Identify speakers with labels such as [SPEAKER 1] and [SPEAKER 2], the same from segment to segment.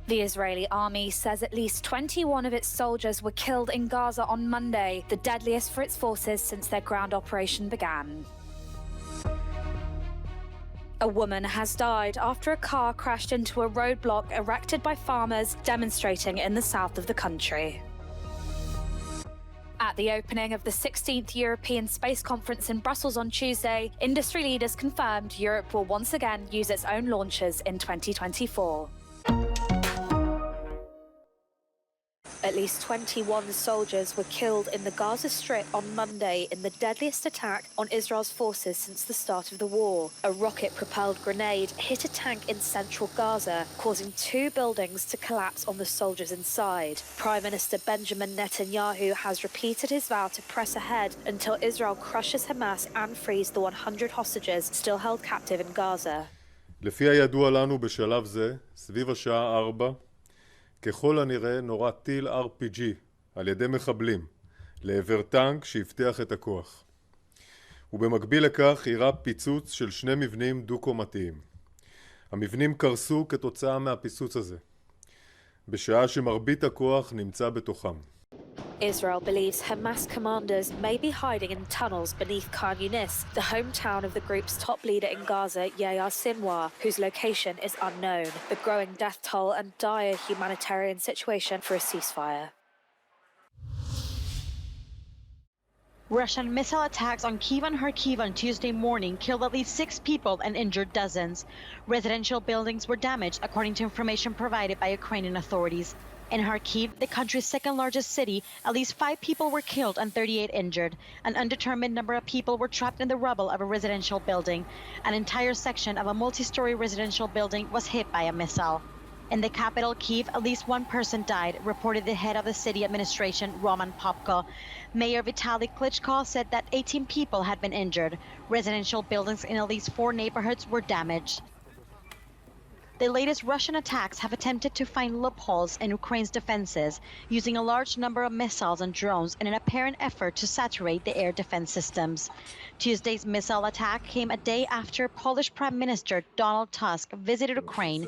[SPEAKER 1] The Israeli army says at least 21 of its soldiers were killed in Gaza on Monday, the deadliest for its forces since their ground operation began. A woman has died after a car crashed into a roadblock erected by farmers demonstrating in the south of the country. At the opening of the 16th European Space Conference in Brussels on Tuesday, industry leaders confirmed Europe will once again use its own launchers in 2024. At least 21 soldiers were killed in the Gaza Strip on Monday in the deadliest attack on Israel's forces since the start of the war. A rocket-propelled grenade hit a tank in central Gaza, causing 2 buildings to collapse on the soldiers inside. Prime Minister Benjamin Netanyahu has repeated his vow to press ahead until Israel crushes Hamas and frees the 100 hostages still held captive in Gaza.
[SPEAKER 2] לפי הידוע לנו בשלב זה, סביב השעה 4, ככל הנראה נורה טיל RPG על ידי מחבלים לעבר טנק שהבטיח את הכוח. ובמקביל לכך אירע פיצוץ של 2 מבנים דו-קומתיים. המבנים קרסו כתוצאה מהפיצוץ הזה, בשעה שמרבית הכוח נמצא בתוכם.
[SPEAKER 1] Israel believes Hamas commanders may be hiding in tunnels beneath Khan Yunis, the hometown of the group's top leader in Gaza, Yahya Sinwar, whose location is unknown. The growing death toll and dire humanitarian situation for a ceasefire.
[SPEAKER 3] Russian missile attacks on Kyiv and Kharkiv on Tuesday morning killed at least 6 people and injured dozens. Residential buildings were damaged, according to information provided by Ukrainian authorities. In Kharkiv, the country's second-largest city, at least 5 people were killed and 38 injured. An undetermined number of people were trapped in the rubble of a residential building. An entire section of a multi-story residential building was hit by a missile. In the capital, Kyiv, at least 1 person died, reported the head of the city administration, Roman Popko. Mayor Vitaly Klitschko said that 18 people had been injured. Residential buildings in at least 4 neighborhoods were damaged. The latest Russian attacks have attempted to find loopholes in Ukraine's defenses, using a large number of missiles and drones in an apparent effort to saturate the air defense systems. Tuesday's missile attack came a day after Polish Prime Minister Donald Tusk visited Ukraine,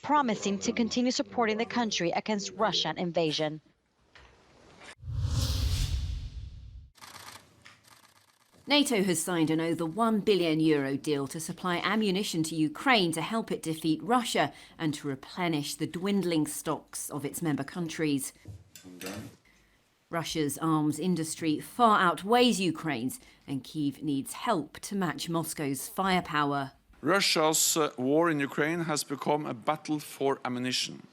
[SPEAKER 3] promising to continue supporting the country against Russian invasion.
[SPEAKER 4] NATO has signed an over €1 billion deal to supply ammunition to Ukraine to help it defeat Russia and to replenish the dwindling stocks of its member countries. Russia's arms industry far outweighs Ukraine's, and Kyiv needs help to match Moscow's firepower.
[SPEAKER 5] Russia's war in Ukraine has become a battle for ammunition.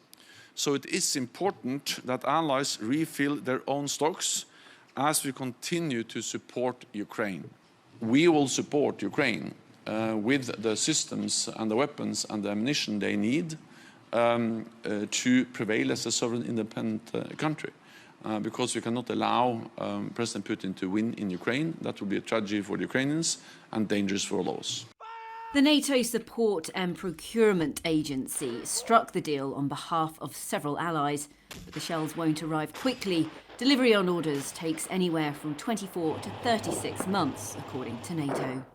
[SPEAKER 5] So it is important that allies refill their own stocks as we continue to support Ukraine. We will support Ukraine with the systems and the weapons and the ammunition they need to prevail as a sovereign independent country. Because we cannot allow President Putin to win in Ukraine. That would be a tragedy for the Ukrainians and dangerous for all of us.
[SPEAKER 4] The NATO Support and Procurement Agency struck the deal on behalf of several allies, but the shells won't arrive quickly. Delivery on orders takes anywhere from 24 to 36 months, according to NATO.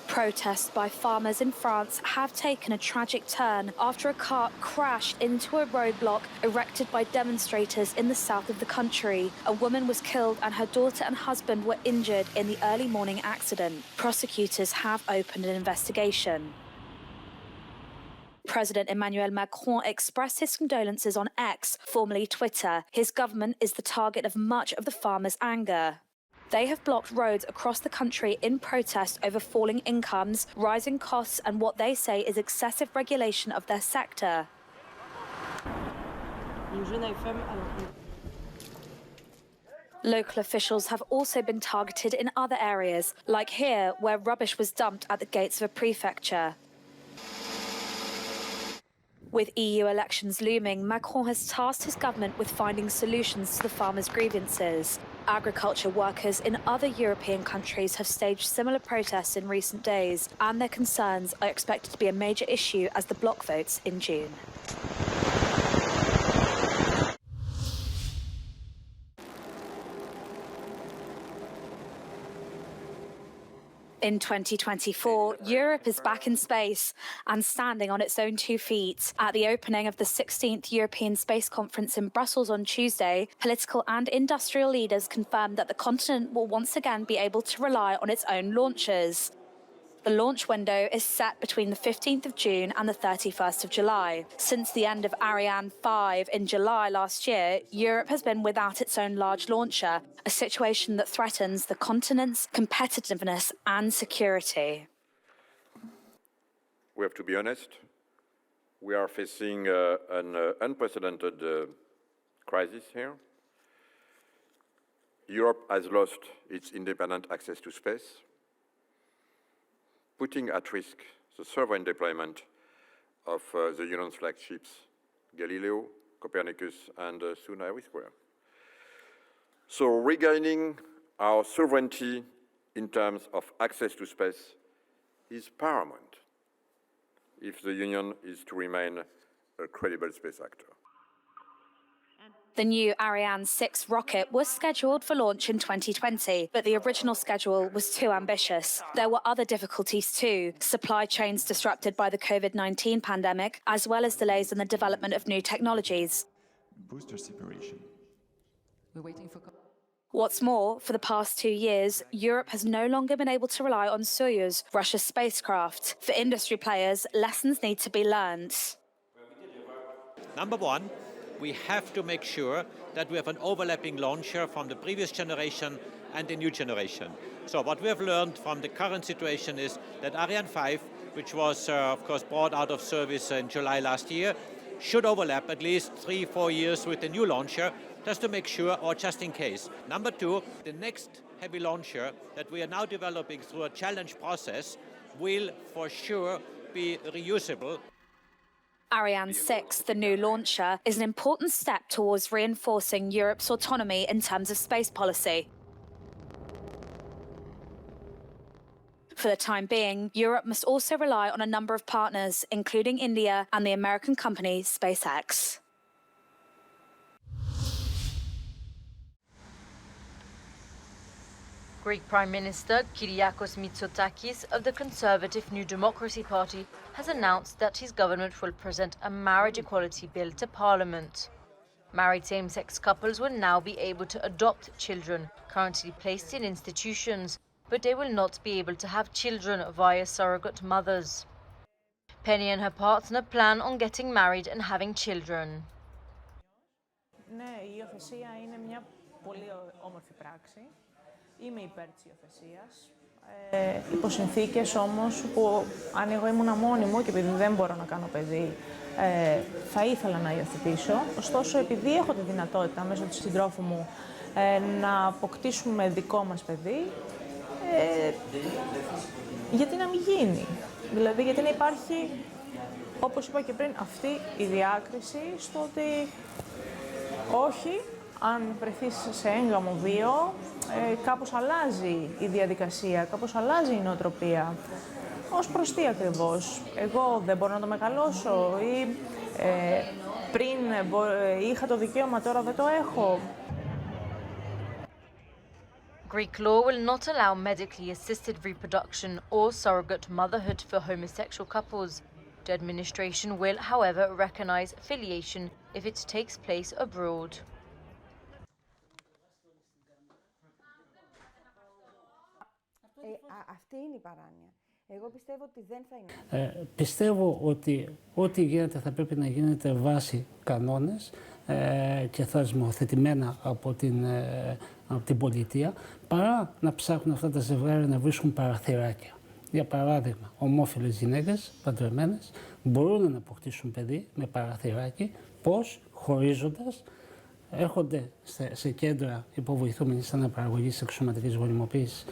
[SPEAKER 1] Protests by farmers in France have taken a tragic turn after a car crashed into a roadblock erected by demonstrators in the south of the country. A woman was killed and her daughter and husband were injured in the early morning accident. Prosecutors have opened an investigation. President Emmanuel Macron expressed his condolences on X, formerly Twitter. His government is the target of much of the farmers' anger. They have blocked roads across the country in protest over falling incomes, rising costs, and what they say is excessive regulation of their sector. Local officials have also been targeted in other areas, like here, where rubbish was dumped at the gates of a prefecture. With EU elections looming, Macron has tasked his government with finding solutions to the farmers' grievances. Agriculture workers in other European countries have staged similar protests in recent days, and their concerns are expected to be a major issue as the bloc votes in June. In 2024, Europe is back in space and standing on its own 2 feet. At the opening of the 16th European Space Conference in Brussels on Tuesday, political and industrial leaders confirmed that the continent will once again be able to rely on its own launchers. The launch window is set between the 15th of June and the 31st of July. Since the end of Arian 5 in July last year, Europe has been without its own large launcher, a situation that threatens the continent's competitiveness and security.
[SPEAKER 6] We have to be honest. We are facing an unprecedented crisis here. Europe has lost its independent access to space, putting at risk the sovereign deployment of the Union's flagships, Galileo, Copernicus, and soon Iris². So regaining our sovereignty in terms of access to space is paramount if the Union is to remain a credible space actor.
[SPEAKER 1] The new Ariane 6 rocket was scheduled for launch in 2020, but the original schedule was too ambitious. There were other difficulties too, supply chains disrupted by the COVID-19 pandemic, as well as delays in the development of new technologies.
[SPEAKER 7] Booster separation.
[SPEAKER 8] We're waiting for...
[SPEAKER 1] What's more, for the past 2 years, Europe has no longer been able to rely on Soyuz, Russia's spacecraft. For industry players, lessons need to be learned.
[SPEAKER 9] Number one, we have to make sure that we have an overlapping launcher from the previous generation and the new generation. So what we have learned from the current situation is that Ariane 5, which was of course brought out of service in July last year, should overlap at least 3-4 years with the new launcher, just to make sure or just in case. Number two, the next heavy launcher that we are now developing through a challenge process will for sure be reusable.
[SPEAKER 1] Ariane 6, the new launcher, is an important step towards reinforcing Europe's autonomy in terms of space policy. For the time being, Europe must also rely on a number of partners, including India and the American company SpaceX.
[SPEAKER 10] Greek Prime Minister Kyriakos Mitsotakis of the Conservative New Democracy Party has announced that his government will present a marriage equality bill to Parliament. Married same-sex couples will now be able to adopt children currently placed in institutions, but they will not be able to have children via surrogate mothers. Penny and her partner plan on getting married and having children.
[SPEAKER 11] Ναι, η υιοθεσία είναι μια πολύ όμορφη πράξη. Είμαι υπέρ της υιοθεσίας. Υπό συνθήκες όμως που αν εγώ ήμουν μόνη μου και επειδή δεν μπορώ να κάνω παιδί, θα ήθελα να υιοθετήσω. Ωστόσο, επειδή έχω τη δυνατότητα μέσω του συντρόφου μου να αποκτήσουμε δικό μας παιδί, γιατί να μην γίνει. Δηλαδή, γιατί να υπάρχει, όπως είπα και πριν, αυτή η διάκριση στο ότι όχι, αν βρεθείς σε έγγαμο βίο, κάπως αλλάζει η διαδικασία, κάπως αλλάζει η νοοτροπία. Ως προς τι ακριβώς, εγώ δεν μπορώ να το μεγαλώσω ή πριν είχα το δικαίωμα, τώρα δεν το έχω.
[SPEAKER 10] Greek law will not allow medically assisted reproduction or surrogate motherhood for homosexual couples. The administration will, however, recognize filiation if it takes place abroad.
[SPEAKER 12] Αυτή είναι η παράνοια. Εγώ πιστεύω ότι δεν θα είναι.
[SPEAKER 13] Πιστεύω ότι ό,τι γίνεται θα πρέπει να γίνεται βάσει κανόνες και θεσμοθετημένα από την πολιτεία, παρά να ψάχνουν αυτά τα ζευγάρια να βρίσκουν παραθυράκια. Για παράδειγμα, ομόφυλες γυναίκες, παντρεμένες, μπορούν να αποκτήσουν παιδί με παραθυράκι, πώς, χωρίζοντας, έρχονται σε κέντρα υποβοηθούμενης αναπαραγωγής εξωματικής γονιμοποίησης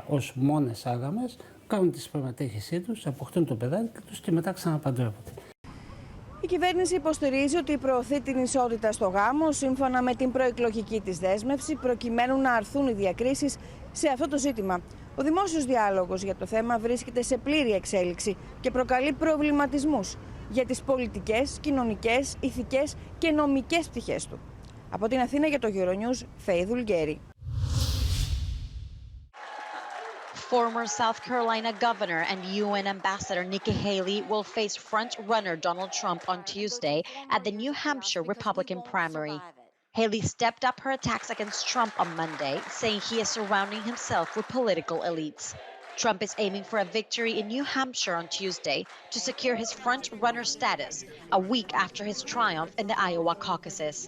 [SPEAKER 13] ως μόνες άγαμες, κάνουν τη σπερματέχησή τους, αποκτούν το παιδάκι τους και μετά ξαναπαντρεύονται.
[SPEAKER 12] Η κυβέρνηση υποστηρίζει ότι προωθεί την ισότητα στο γάμο σύμφωνα με την προεκλογική της δέσμευση, προκειμένου να αρθούν οι διακρίσεις σε αυτό το ζήτημα. Ο δημόσιος διάλογος για το θέμα βρίσκεται σε πλήρη εξέλιξη και προκαλεί προβληματισμούς για τις πολιτικές, κοινωνικές, ηθικές και νομικές πτυχές του. Από την Αθήνα για το Euronews, Φαΐ Δουλγέρη.
[SPEAKER 3] Former South Carolina governor and UN ambassador Nikki Haley will face front-runner Donald Trump on Tuesday at the New Hampshire Republican primary. Haley stepped up her attacks against Trump on Monday, saying he is surrounding himself with political elites. Trump is aiming for a victory in New Hampshire on Tuesday to secure his front-runner status a week after his triumph in the Iowa caucuses.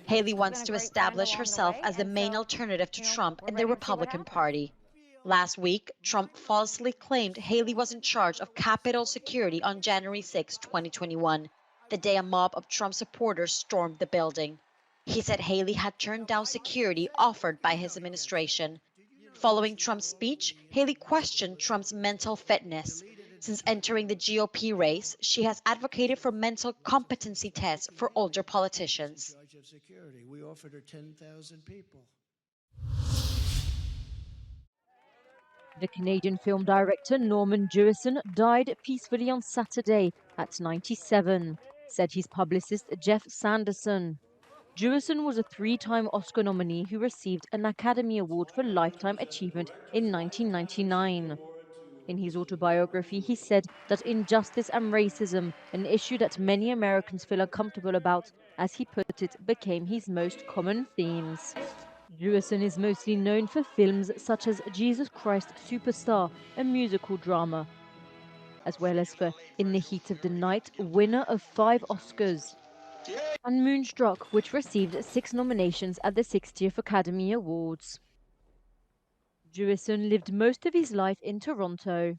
[SPEAKER 3] Haley wants to establish herself as the main alternative to Trump in the Republican Party. Last week, Trump falsely claimed Haley was in charge of Capitol security on January 6, 2021, the day a mob of Trump supporters stormed the building. He said Haley had turned down security offered by his administration. Following Trump's speech, Haley questioned Trump's mental fitness. Since entering the GOP race, she has advocated for mental competency tests for older politicians.
[SPEAKER 14] We offered her 10,000 people.
[SPEAKER 10] The Canadian film director Norman Jewison died peacefully on Saturday at 97, said his publicist Jeff Sanderson. Jewison was a three-time Oscar nominee who received an Academy Award for Lifetime Achievement in 1999. In his autobiography, he said that injustice and racism, an issue that many Americans feel uncomfortable about, as he put it, became his most common themes. Jewison is mostly known for films such as Jesus Christ Superstar, a musical drama, as well as for In the Heat of the Night, winner of 5 Oscars, and Moonstruck, which received 6 nominations at the 60th Academy Awards. Jewison lived most of his life in Toronto.